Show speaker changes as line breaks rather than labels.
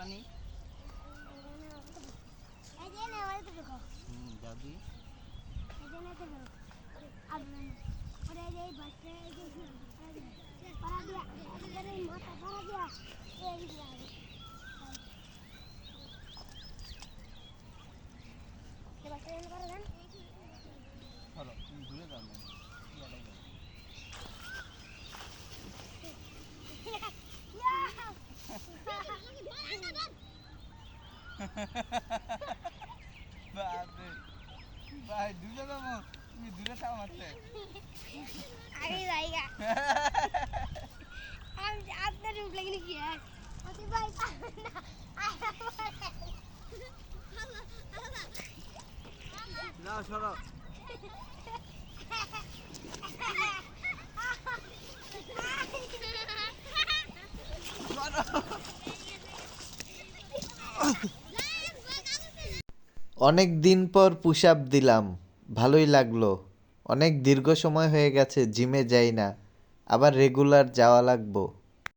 পানি যাবি ঘুরে যাও না ভাই দূরে যাবো তুমি দূরে থাও মারতে
আগে জায়গা আমি আপনার রূপ লাগিনি কি আর অতি ভাই
না সরো
অনেক দিন পর পুশ আপ দিলাম, ভালোই লাগলো। অনেক দীর্ঘ সময় হয়ে গেছে জিমে যাই না, আবার রেগুলার যাওয়া লাগবো।